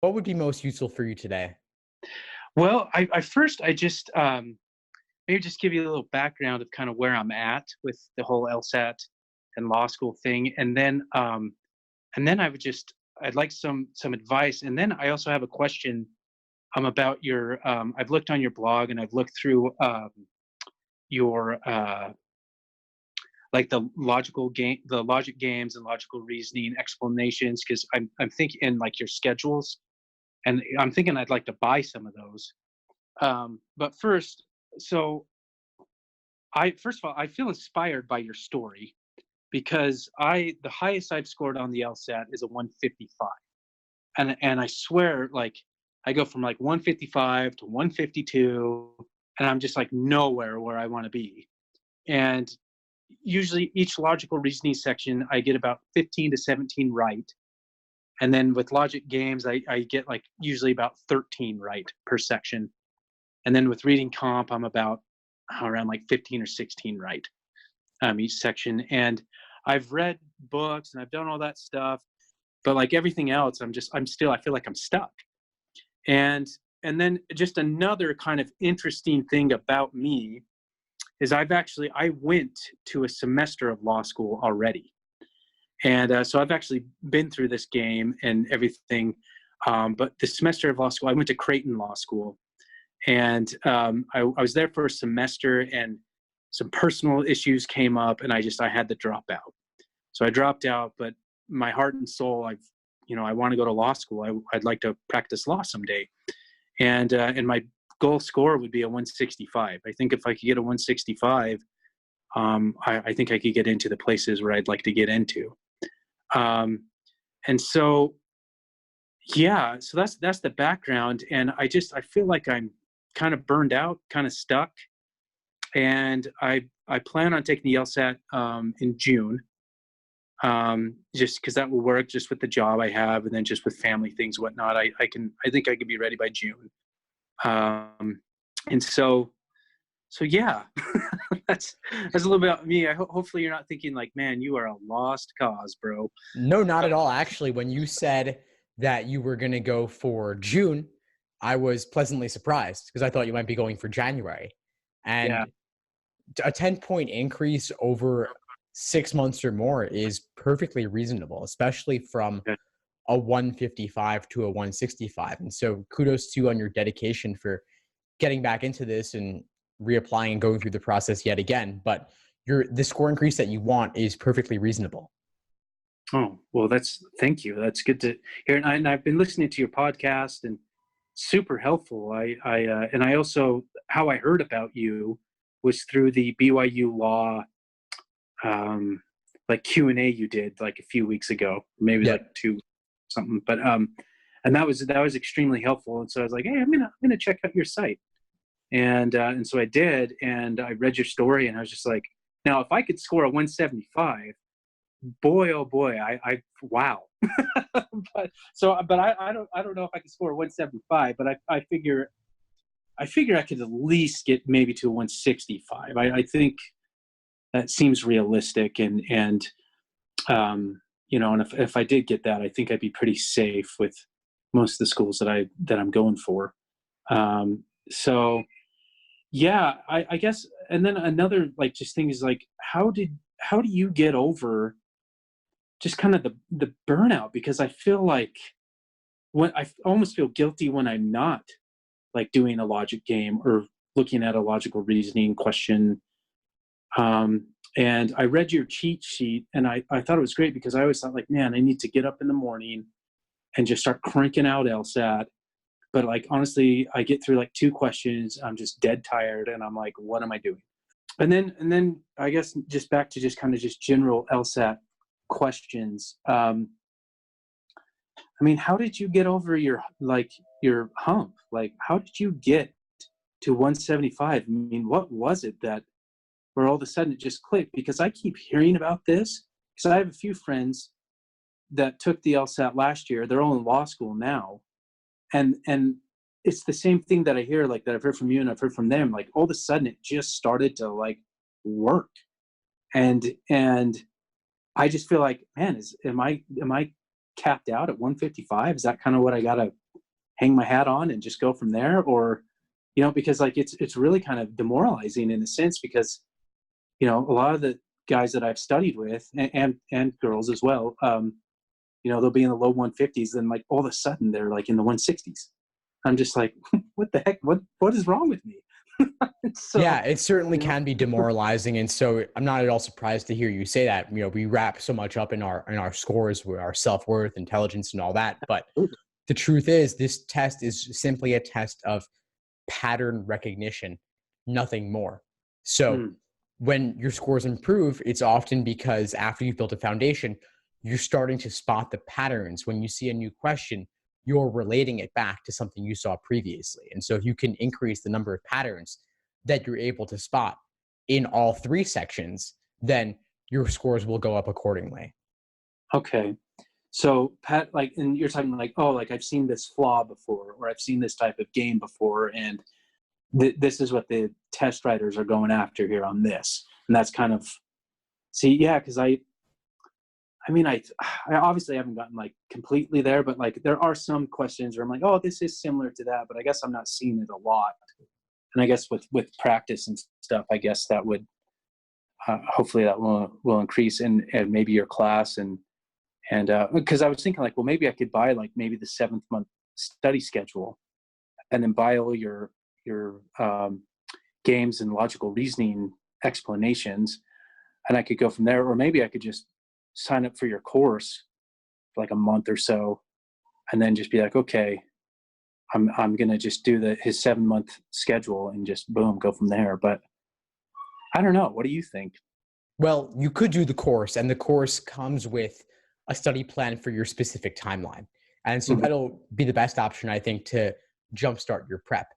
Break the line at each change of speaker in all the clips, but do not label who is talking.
What would be most useful for you today?
Well, I first I just maybe just give you a little background of kind of where I'm at with the whole LSAT and law school thing, and then I'd like some advice, and then I also have a question about your I've looked on your blog and I've looked through your like the logic games and logical reasoning explanations because I'm thinking in like your schedules, and I'm thinking I'd like to buy some of those. But so first of all, I feel inspired by your story because the highest I've scored on the LSAT is a 155, and I swear, like, I go from like 155 to 152, and I'm just like nowhere where I want to be. And usually each logical reasoning section, I get about 15 to 17 right. And then with logic games, I get like usually about 13 right per section. And then with reading comp, I'm about around like 15 or 16 right each section. And I've read books and I've done all that stuff, but like everything else, I feel like I'm stuck. And then just another kind of interesting thing about me is I went to a semester of law school already. And so I've actually been through this game and everything. But the semester of law school, I went to Creighton Law School. And I was there for a semester, and some personal issues came up, and I had to drop out. So I dropped out, but my heart and soul, I want to go to law school. I'd like to practice law someday. And my goal score would be a 165. I think if I could get a 165, I think I could get into the places where I'd like to get into. And so, yeah, so that's the background. And I feel like I'm kind of burned out, kind of stuck. And I plan on taking the LSAT in June, just because that will work just with the job I have, and then just with family things, whatnot. I think I could be ready by June. And so yeah, that's a little bit about me. Hopefully you're not thinking like, man, you are a lost cause, bro.
No, not at all. Actually, when you said that you were going to go for June, I was pleasantly surprised because I thought you might be going for January.
Yeah.
And a 10-point increase over 6 months or more is perfectly reasonable, especially from a 155 to a 165. And so kudos to you on your dedication for getting back into this and reapplying and going through the process yet again. But the score increase that you want is perfectly reasonable.
Oh, well, thank you. That's good to hear. And I've been listening to your podcast, and super helpful. And I also, how I heard about you was through the BYU law, like Q&A you did like a few weeks ago, maybe like two something, but, and that was extremely helpful. And so I was like, hey, I'm going to check out your site. And so I did, and I read your story, and I was just like, now if I could score a 175, boy, oh boy, wow. but I don't know if I can score a 175, but I figure I could at least get maybe to a 165. I think that seems realistic, and and if I did get that, I think I'd be pretty safe with most of the schools that I'm going for. So yeah, I guess. And then another like just thing is like, how do you get over just kind of the burnout? Because I feel like when I almost feel guilty when I'm not like doing a logic game or looking at a logical reasoning question. And I read your cheat sheet, and I thought it was great because I always thought like, man, I need to get up in the morning and just start cranking out LSAT. But like, honestly, I get through like 2 questions, I'm just dead tired, and I'm like, what am I doing? And then I guess just back to just kind of just general LSAT questions. I mean, how did you get over your hump? Like, how did you get to 175? I mean, what was it that where all of a sudden it just clicked? Because I keep hearing about this, because I have a few friends that took the LSAT last year. They're all in law school now. And it's the same thing that I hear, like that I've heard from you and I've heard from them. Like all of a sudden it just started to like work. And I just feel like, man, am I capped out at 155? Is that kind of what I gotta hang my hat on and just go from there? Or, because like it's really kind of demoralizing in a sense, because, a lot of the guys that I've studied with, and girls as well, they'll be in the low 150s, then like all of a sudden they're like in the 160s. I'm just like, what the heck? What is wrong with me? So,
Yeah, it certainly can be demoralizing, and so I'm not at all surprised to hear you say that. We wrap so much up in our scores, with our self-worth, intelligence, and all that. But the truth is, this test is simply a test of pattern recognition, nothing more. So when your scores improve, it's often because after you've built a foundation, you're starting to spot the patterns. When you see a new question, you're relating it back to something you saw previously. And so if you can increase the number of patterns that you're able to spot in all three sections, then your scores will go up accordingly.
Okay. So Pat, like, and you're talking like, oh, like I've seen this flaw before, or I've seen this type of game before, and this is what the test writers are going after here on this. And that's kind of, see, yeah, because I mean, I obviously haven't gotten like completely there, but like there are some questions where I'm like, oh, this is similar to that, but I guess I'm not seeing it a lot. And I guess with practice and stuff, I guess that would hopefully that will increase, and maybe your class and because I was thinking like, well, maybe I could buy like maybe the 7th month study schedule, and then buy all your games and logical reasoning explanations, and I could go from there. Or maybe I could just sign up for your course for like a month or so, and then just be like, okay, I'm gonna just do his 7-month schedule and just boom, go from there. But I don't know. What do you think?
Well, you could do the course, and the course comes with a study plan for your specific timeline. And so that'll be the best option, I think, to jumpstart your prep.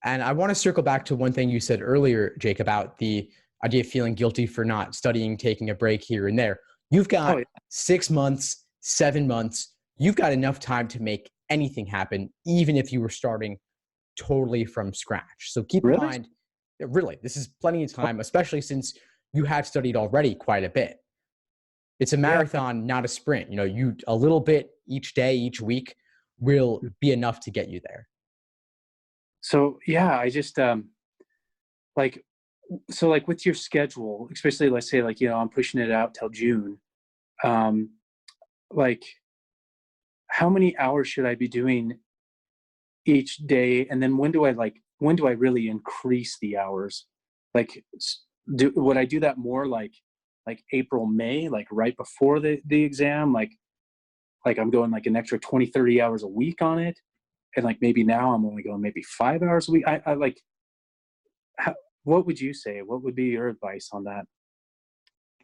And I want to circle back to one thing you said earlier, Jake, about the idea of feeling guilty for not studying, taking a break here and there. You've got 6 months, 7 months. You've got enough time to make anything happen, even if you were starting totally from scratch. So keep in mind, really, this is plenty of time, especially since you have studied already quite a bit. It's a marathon, not a sprint. You a little bit each day, each week will be enough to get you there.
So yeah, I just like, so like with your schedule, especially let's say like, I'm pushing it out till June. Like how many hours should I be doing each day? And then when do I really increase the hours? Like would I do that more like April, May, like right before the exam? Like I'm going like an extra 20, 30 hours a week on it. And like maybe now I'm only going maybe 5 hours a week. I like, what would you say? What would be your advice on that?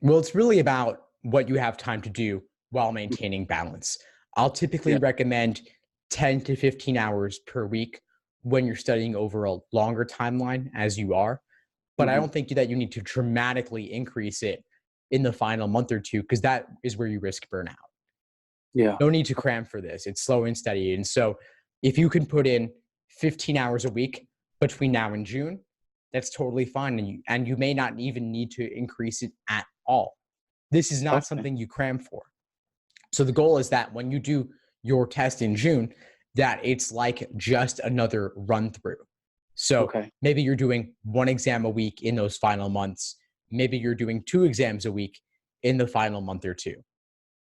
Well, it's really about what you have time to do while maintaining balance. I'll typically recommend 10 to 15 hours per week when you're studying over a longer timeline, as you are. But I don't think that you need to dramatically increase it in the final month or two, because that is where you risk burnout.
Yeah.
No need to cram for this. It's slow and steady. And so if you can put in 15 hours a week between now and June, that's totally fine. And you may not even need to increase it at all. This is not something you cram for. So the goal is that when you do your test in June, that it's like just another run through. So maybe you're doing 1 exam a week in those final months. Maybe you're doing 2 exams a week in the final month or two.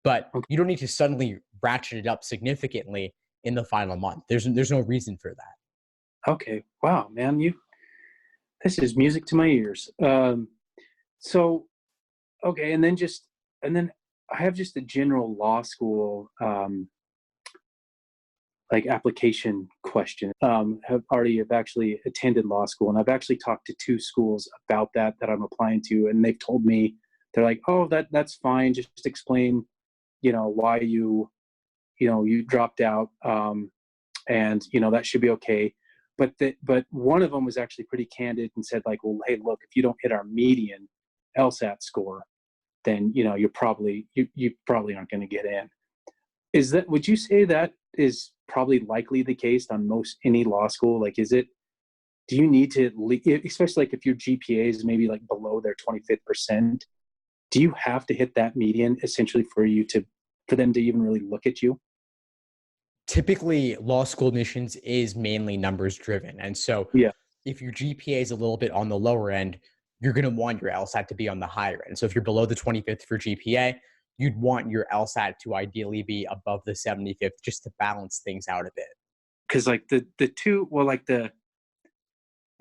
But you don't need to suddenly ratchet it up significantly in the final month. There's no reason for that.
Okay. Wow, man, this is music to my ears. So, okay, and then I have just a general law school like application question. I've actually attended law school, and I've actually talked to 2 schools about that I'm applying to, and they've told me, they're like, oh, that's fine. Just explain, why you dropped out, and that should be okay. But one of them was actually pretty candid and said like, well, hey, look, if you don't hit our median LSAT score, then you probably aren't going to get in. Would you say that is probably likely the case on any law school? Like, do you need to, especially like if your GPA is maybe like below their 25th percent, do you have to hit that median essentially for them to even really look at you?
typically law school admissions is mainly numbers driven. And so
Yeah.
if your GPA is a little bit on the lower end, you're going to want your LSAT to be on the higher end. So if you're below the 25th for GPA, you'd want your LSAT to ideally be above the 75th just to balance things out a bit.
Because like the two, well, like the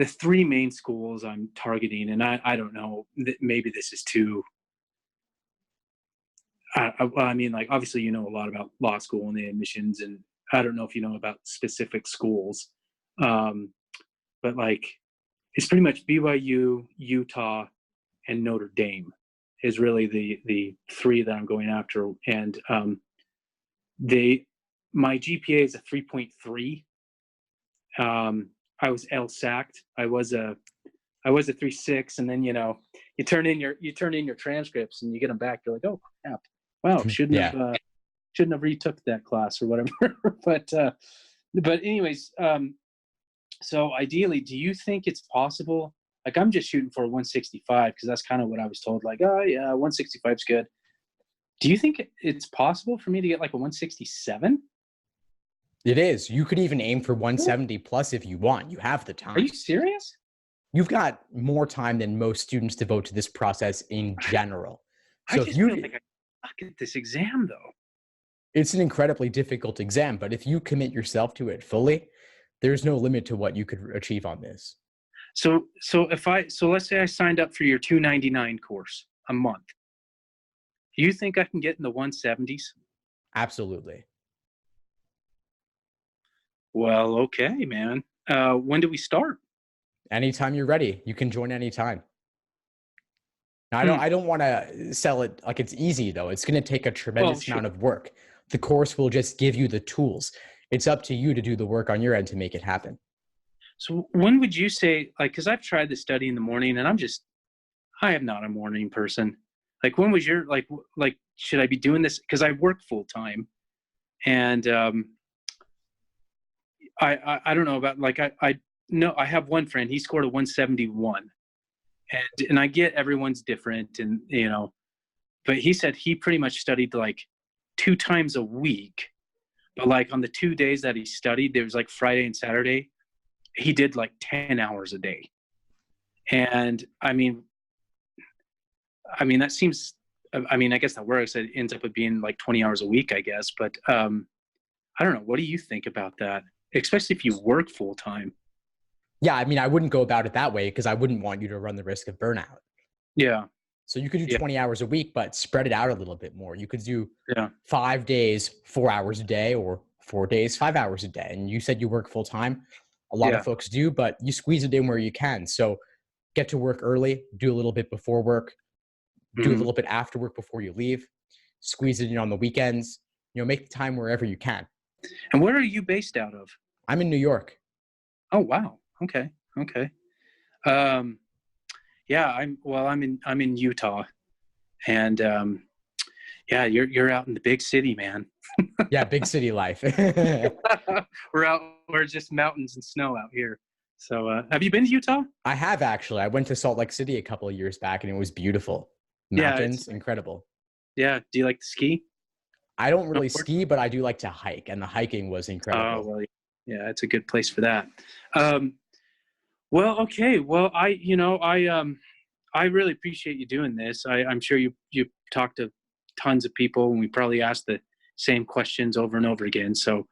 three main schools I'm targeting, and I don't know, maybe this is too. I mean, like obviously you know a lot about law school and the admissions, and I don't know if you know about specific schools, but like it's pretty much BYU, Utah, and Notre Dame is really the three that I'm going after, and my GPA is a 3.3. I was LSAC'd. I was a 3.6, and then you turn in your transcripts and you get them back. You're like, oh crap, wow, shouldn't have retook that class or whatever. but anyways, so ideally, do you think it's possible? Like I'm just shooting for a 165 because that's kind of what I was told. Like, oh yeah, 165 is good. Do you think it's possible for me to get like a 167?
It is. You could even aim for 170 plus if you want. You have the time.
Are you serious?
You've got more time than most students devote to this process in general.
So I just feel like I suck at this exam, though.
It's an incredibly difficult exam, but if you commit yourself to it fully, there's no limit to what you could achieve on this.
So let's say I signed up for your $299 course a month. Do you think I can get in the 170s?
Absolutely.
Well, okay, man. When do we start?
Anytime you're ready, you can join anytime. Now, I don't want to sell it like it's easy, though. It's going to take a tremendous amount of work. The course will just give you the tools. It's up to you to do the work on your end to make it happen.
So when would you say, like, because I've tried to study in the morning and I am not a morning person. Like, when was your, like, should I be doing this? Because I work full time, and I don't know about, like, I know I have one friend, he scored a 171, and I get everyone's different, and but he said he pretty much studied like 2 times a week, but like on the 2 days that he studied, there was like Friday and Saturday, he did like 10 hours a day. And I mean that seems, I mean, I guess that works. It ends up being like 20 hours a week, I guess. But I don't know. What do you think about that? Especially if you work full time.
Yeah, I mean, I wouldn't go about it that way because I wouldn't want you to run the risk of burnout.
Yeah.
So you could do 20 hours a week, but spread it out a little bit more. You could do 5 days, 4 hours a day, or 4 days, 5 hours a day. And you said you work full time. A lot of folks do, but you squeeze it in where you can. So get to work early, do a little bit before work, do a little bit after work before you leave, squeeze it in on the weekends, make the time wherever you can.
And where are you based out of?
I'm in New York.
Oh, wow. Okay. Yeah, I'm in Utah, and you're out in the big city, man.
Yeah, big city life.
We're just mountains and snow out here. So, have you been to Utah?
I have, actually. I went to Salt Lake City a couple of years back, and it was beautiful. Mountains, incredible.
Yeah. Do you like to ski?
I don't really ski, but I do like to hike, and the hiking was incredible.
Oh, well, yeah, it's a good place for that. Well, okay. Well, I really appreciate you doing this. I'm sure you talked to tons of people, and we probably asked the same questions over and over again. So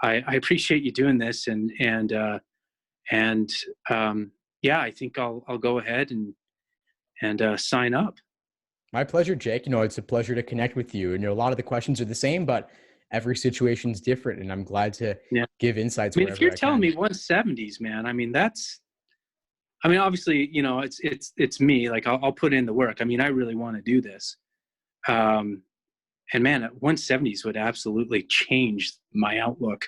I appreciate you doing this, and I think I'll go ahead and sign up.
My pleasure, Jake. It's a pleasure to connect with you. And a lot of the questions are the same, but every situation's different, and I'm glad to give insights.
I mean, if you're telling me 170s, man, I mean, obviously, it's me. Like, I'll put in the work. I mean, I really want to do this. And man, 170s would absolutely change my outlook.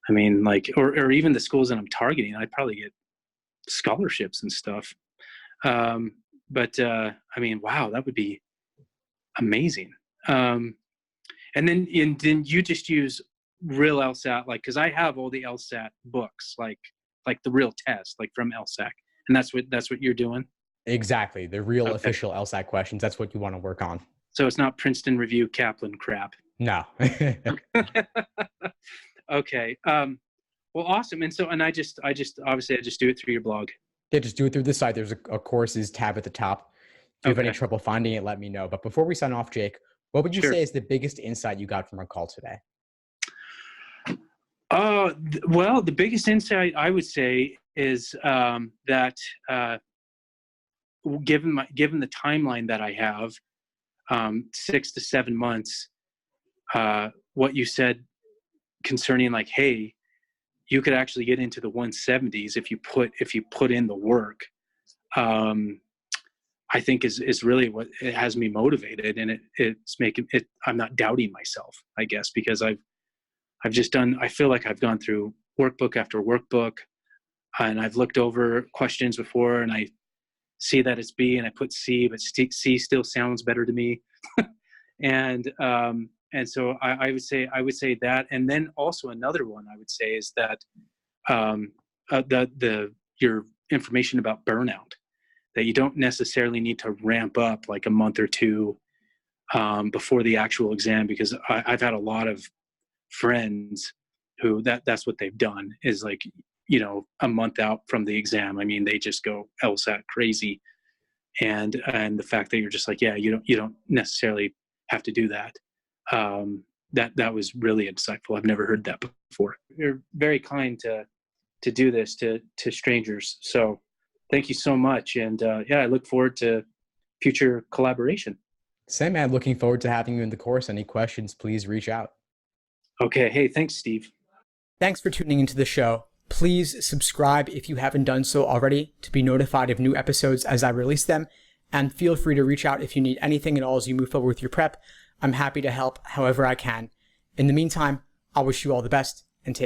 I mean, like, or even the schools that I'm targeting, I'd probably get scholarships and stuff. But I mean, wow, that would be amazing. And then you just use real LSAT, like, because I have all the LSAT books, like the real test, like from LSAT, and that's what you're doing.
Exactly, the real official LSAT questions. That's what you want to work on.
So it's not Princeton Review Kaplan crap.
No.
Okay. Well, awesome. And so, and I just obviously I just do it through your blog.
Yeah, just do it through the site. There's a courses tab at the top. If you have any
Okay.
trouble finding it, let me know. But before we sign off, Jake, what would you
Sure.
say is the biggest insight you got from our call today?
Well, the biggest insight I would say is that given the timeline that I have, 6 to 7 months, what you said concerning like, hey, you could actually get into the 170s if you put in the work. I think is really what it has me motivated, and it's making it. I'm not doubting myself, I guess, because I've just done. I feel like I've gone through workbook after workbook, and I've looked over questions before, and I see that it's B, and I put C, but C still sounds better to me, and so I would say that, and then also another one I would say is that your information about burnout, that you don't necessarily need to ramp up like a month or two before the actual exam, because I've had a lot of friends who that's what they've done is like, a month out from the exam. I mean, they just go LSAT crazy. And the fact that you're just like, yeah, you don't necessarily have to do that. That was really insightful. I've never heard that before. You're very kind to do this to strangers. So thank you so much. And yeah, I look forward to future collaboration.
Same, man. Looking forward to having you in the course. Any questions, please reach out.
Okay. Hey, thanks, Steve.
Thanks for tuning into the show. Please subscribe if you haven't done so already to be notified of new episodes as I release them. And feel free to reach out if you need anything at all as you move forward with your prep. I'm happy to help however I can. In the meantime, I'll wish you all the best.